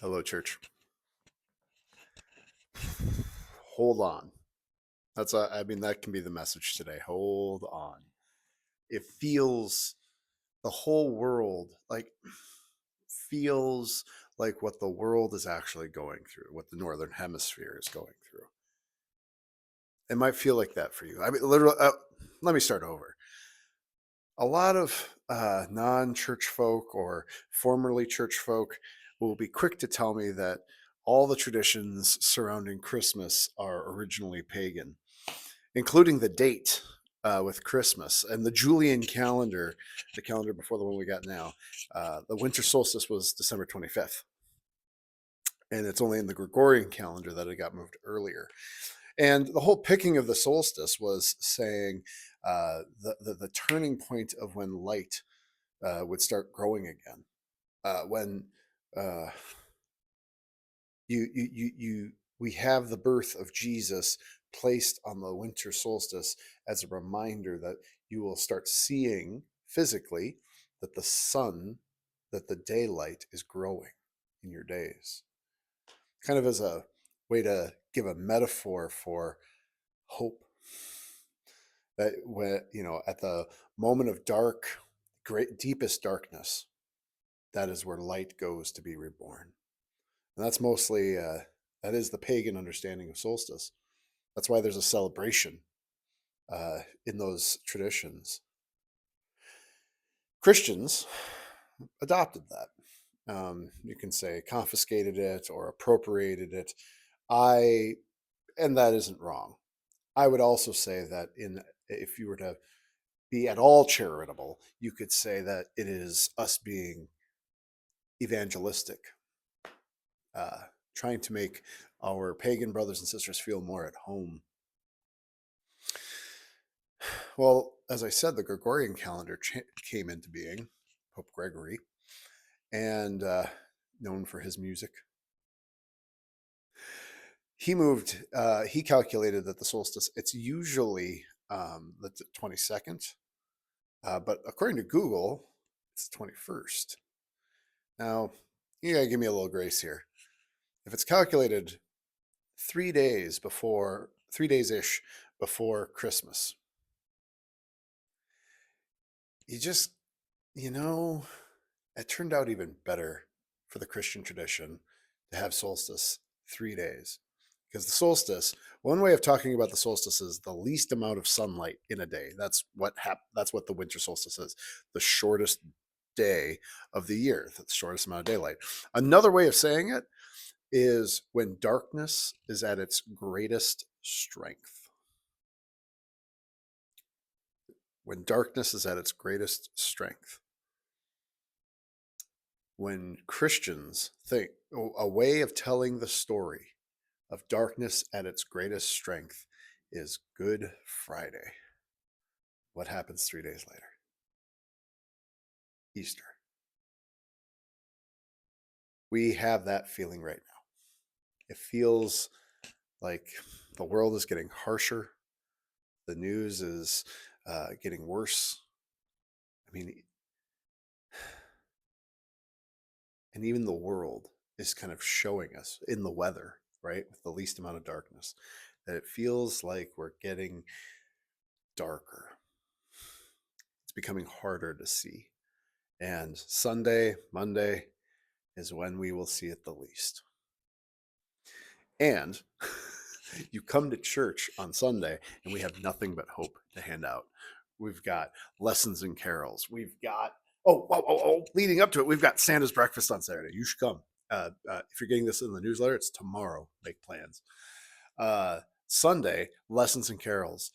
Hello, church. Hold on. That can be the message today. Hold on. It feels the whole world feels like what the world is actually going through, what the Northern Hemisphere is going through. It might feel like that for you. I mean, literally, let me start over. A lot of non church folk or formerly church folk will be quick to tell me that all the traditions surrounding Christmas are originally pagan, including the date with Christmas and the Julian calendar, the calendar before the one we got now. The winter solstice was December 25th, and it's only in the Gregorian calendar that it got moved earlier. And the whole picking of the solstice was saying the turning point of when light would start growing again. When uh, we have the birth of Jesus placed on the winter solstice as a reminder that you will start seeing physically that the sun, that the daylight is growing in your days. Kind of as a way to give a metaphor for hope. That when, at the moment of dark, great deepest darkness, that is where light goes to be reborn. And that's mostly that is the pagan understanding of solstice. That's why there's a celebration in those traditions. Christians adopted that. You can say confiscated it or appropriated it. And that isn't wrong. I would also say that if you were to be at all charitable, you could say that it is us being evangelistic, uh, trying to make our pagan brothers and sisters feel more at home. Well, as I said, the Gregorian calendar came into being, Pope Gregory, and known for his music. He calculated that the solstice, it's usually the 22nd, but according to Google, it's the 21st. Now, you gotta give me a little grace here. If it's calculated 3 days-ish before Christmas, you just, you know, it turned out even better for the Christian tradition to have solstice 3 days. Because the solstice, one way of talking about the solstice is the least amount of sunlight in a day. That's what the winter solstice is. The shortest day of the year, the shortest amount of daylight. Another way of saying it is when darkness is at its greatest strength. When darkness is at its greatest strength. When Christians think a way of telling the story of darkness at its greatest strength is Good Friday. What happens 3 days later? Easter. We have that feeling right now. It feels like the world is getting harsher. The news is getting worse. I mean, and even the world is kind of showing us in the weather, right, with the least amount of darkness, that it feels like we're getting darker. It's becoming harder to see. And Sunday, Monday is when we will see it the least. And you come to church on Sunday and we have nothing but hope to hand out. We've got lessons and carols. We've got, leading up to it, we've got Santa's breakfast on Saturday. You should come. If you're getting this in the newsletter, it's tomorrow. Make plans. Sunday, lessons and carols.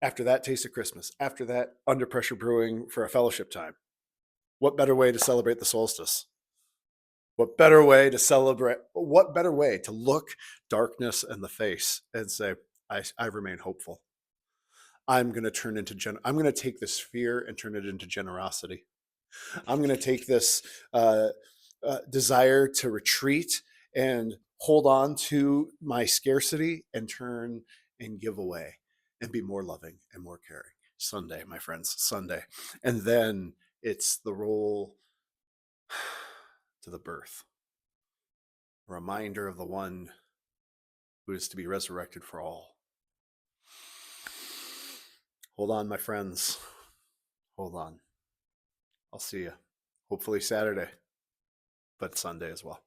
After that, Taste of Christmas. After that, Under Pressure Brewing for a fellowship time. What better way to celebrate the solstice? What better way to celebrate? What better way to look darkness in the face and say, I remain hopeful. I'm going to take this fear and turn it into generosity. I'm going to take this desire to retreat and hold on to my scarcity and turn and give away and be more loving and more caring. Sunday, my friends, Sunday. And then it's the roll to the birth a reminder of the one who is to be resurrected for all. Hold on, my friends. Hold on. I'll see you. Hopefully Saturday, but Sunday as well.